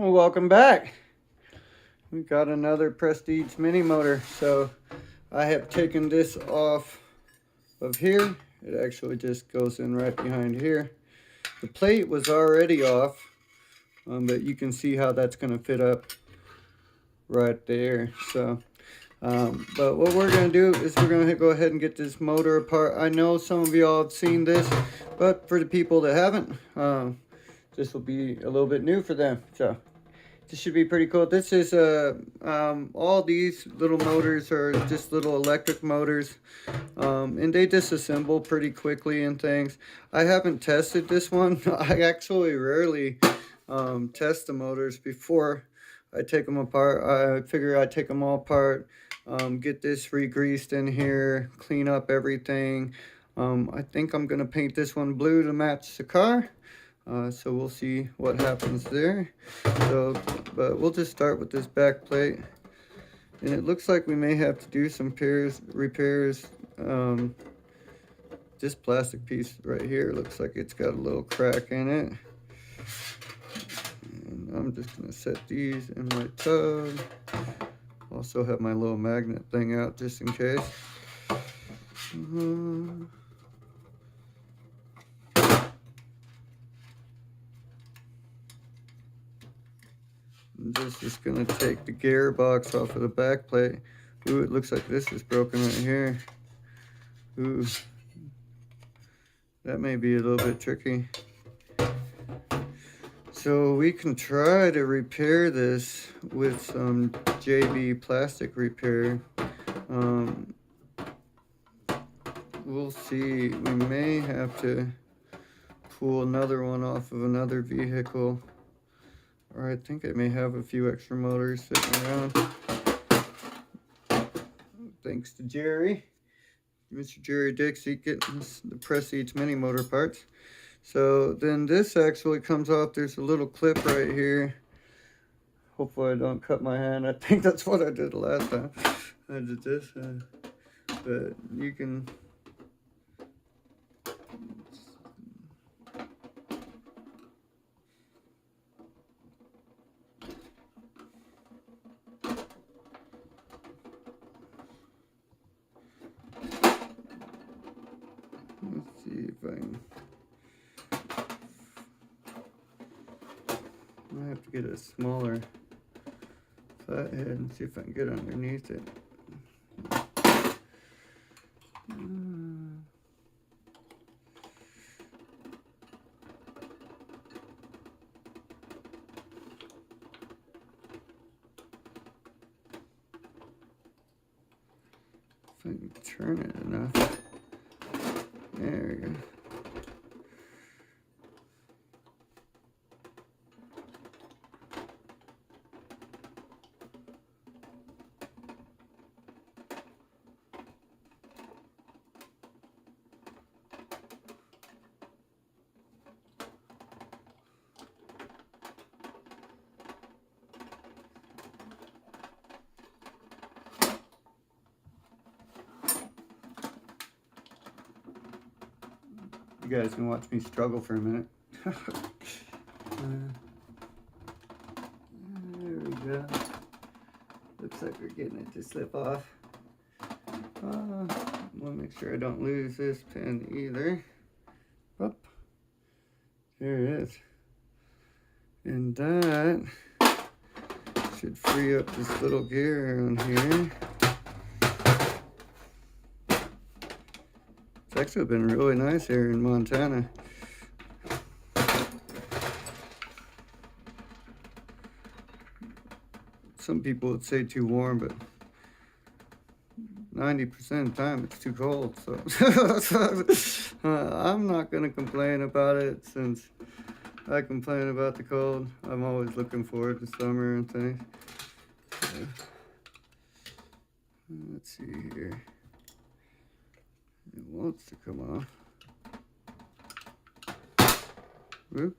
Well, welcome back. We got another Prestige mini motor. So I have taken this off of here. It actually just goes in right behind here. The plate was already off, but you can see how that's going to fit up right there. But what we're going to do is we're going to go ahead and get this motor apart. I know some of y'all have seen this, but for the people that haven't, this will be a little bit new for them. So this should be pretty cool. This is all these little motors are just little electric motors, and they disassemble pretty quickly and things. I haven't tested this one. I actually rarely test the motors before I take them apart. I figure I'd take them all apart, get this re-greased in here, clean up everything. I think I'm gonna paint this one blue to match the car. So we'll see what happens there. But we'll just start with this back plate. And it looks like we may have to do some repairs. This plastic piece right here looks like it's got a little crack in it. And I'm just gonna set these in my tub. Also have my little magnet thing out just in case. I'm just gonna take the gearbox off of the back plate. Ooh, it looks like this is broken right here. Ooh, that may be a little bit tricky. So we can try to repair this with some JB plastic repair. We'll see. We may have to pull another one off of another vehicle. Or I think I may have a few extra motors sitting around. Thanks to Jerry. Mr. Jerry Dixie getting the Prestige mini motor parts. So then this actually comes off. There's a little clip right here. Hopefully I don't cut my hand. I think that's what I did the last time I did this. But you can... Let's see if I can... I have to get a smaller flathead and see if I can get underneath it. If I can turn it enough. There we go. You guys can watch me struggle for a minute. There we go. Looks like we're getting it to slip off. I want to make sure I don't lose this pin either. Up. There it is. And that should free up this little gear on here. It's actually been really nice here in Montana. Some people would say too warm, but 90% of the time it's too cold. So I'm not going to complain about it since I complain about the cold. I'm always looking forward to summer and things. Let's see here. It wants to come off. Whoop.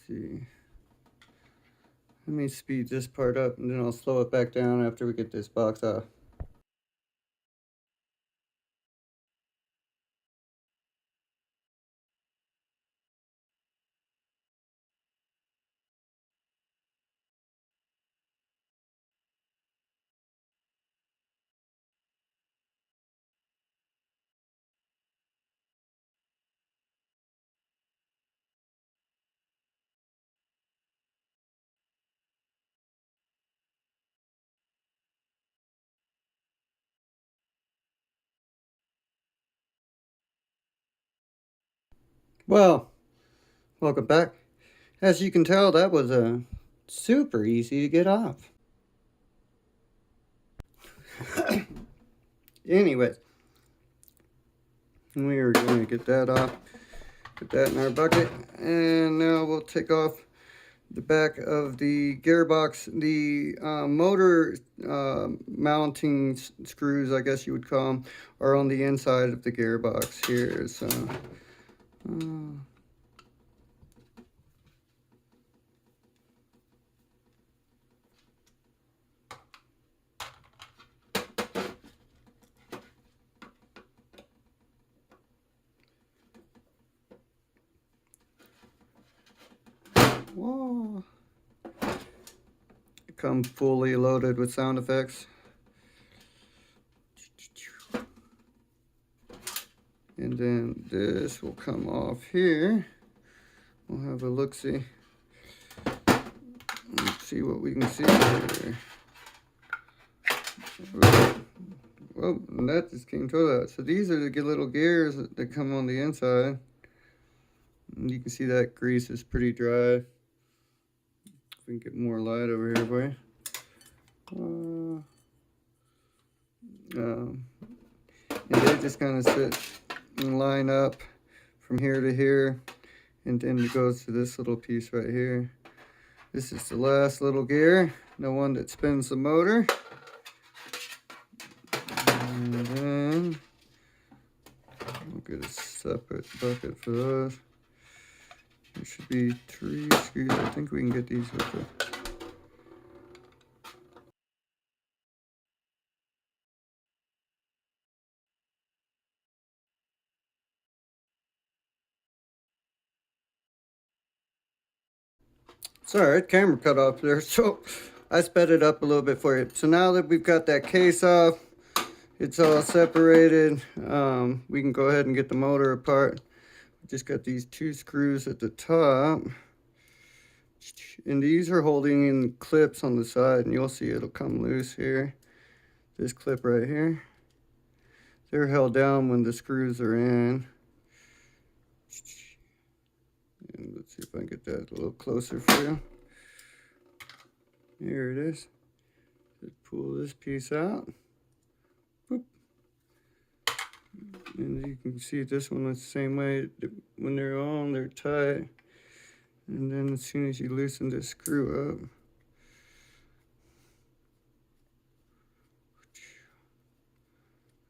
see. Let me speed this part up and then I'll slow it back down after we get this box off. Well, welcome back. As you can tell, that was super easy to get off. Anyways, we are going to get that off. Put that in our bucket. And now we'll take off the back of the gearbox. The motor mounting screws, I guess you would call them, are on the inside of the gearbox here. So, whoa. Come fully loaded with sound effects. And then this will come off here. We'll have a look-see. Let's see what we can see here. Well, that just came to that. So these are the little gears that come on the inside. And you can see that grease is pretty dry. If we can get more light over here for you. And they just kind of sit and line up from here to here. And then it goes to this little piece right here. This is the last little gear, the one that spins the motor. And then we'll get a separate bucket for those. There should be 3 screws. I think we can get these with the... Sorry, camera cut off there, so I sped it up a little bit for you. So now that we've got that case off, it's all separated, we can go ahead and get the motor apart. Just got these 2 screws at the top. And these are holding in clips on the side, and you'll see it'll come loose here. This clip right here. They're held down when the screws are in. And let's see if I can get that a little closer for you. Here it is. Just pull this piece out. Boop. And you can see this one is the same way. When they're on, they're tight. And then as soon as you loosen this screw up,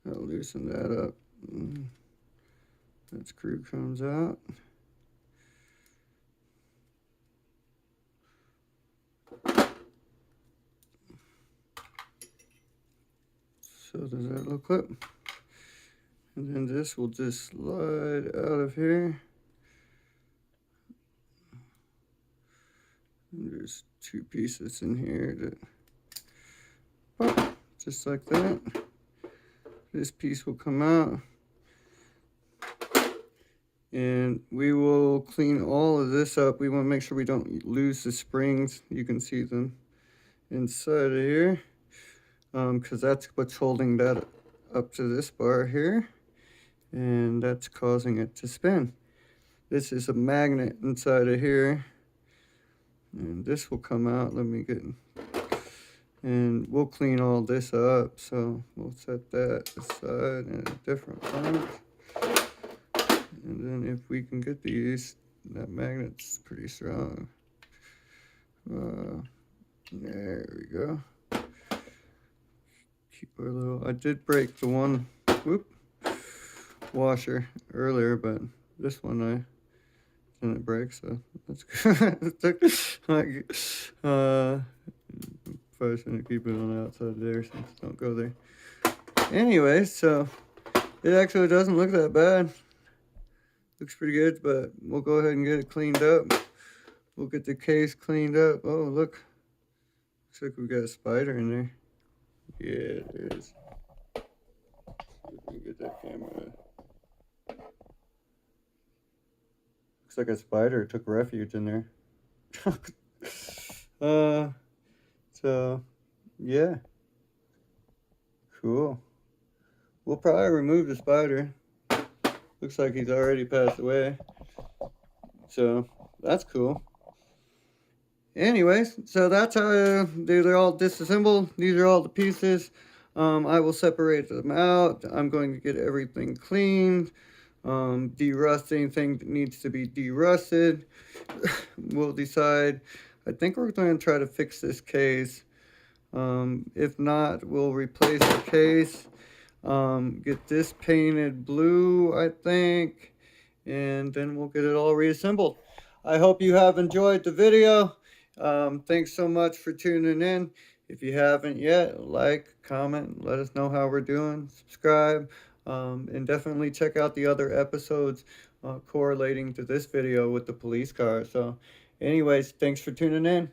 I'll loosen that up. That screw comes out. So does that look up? And then this will just slide out of here. And there's 2 pieces in here that pop, just like that. This piece will come out. And we will clean all of this up. We want to make sure we don't lose the springs. You can see them inside of here. Because that's what's holding that up to this bar here. And that's causing it to spin. This is a magnet inside of here. And this will come out. Let me get... And we'll clean all this up. So we'll set that aside in a different bunch. And then if we can get these, that magnet's pretty strong. There we go. Keep our little... I did break the one washer earlier, but this one I and it breaks, so that's good. Like, probably shouldn't keep it on the outside there, since don't go there. Anyway, so it actually doesn't look that bad. Looks pretty good, but we'll go ahead and get it cleaned up. We'll get the case cleaned up. Oh, look. Looks like we got a spider in there. Yeah, there is. Let me get that camera. Looks like a spider took refuge in there. So, yeah. Cool. We'll probably remove the spider. Looks like he's already passed away. So, that's cool. Anyways, so that's how they're all disassembled. These are all the pieces. I will separate them out. I'm going to get everything cleaned. Derust anything that needs to be derusted. We'll decide. I think we're going to try to fix this case. If not, we'll replace the case. Get this painted blue, I think. And then we'll get it all reassembled. I hope you have enjoyed the video. Thanks so much for tuning in. If you haven't yet, like, comment, let us know how we're doing, subscribe, and definitely check out the other episodes correlating to this video with the police car. So anyways, thanks for tuning in.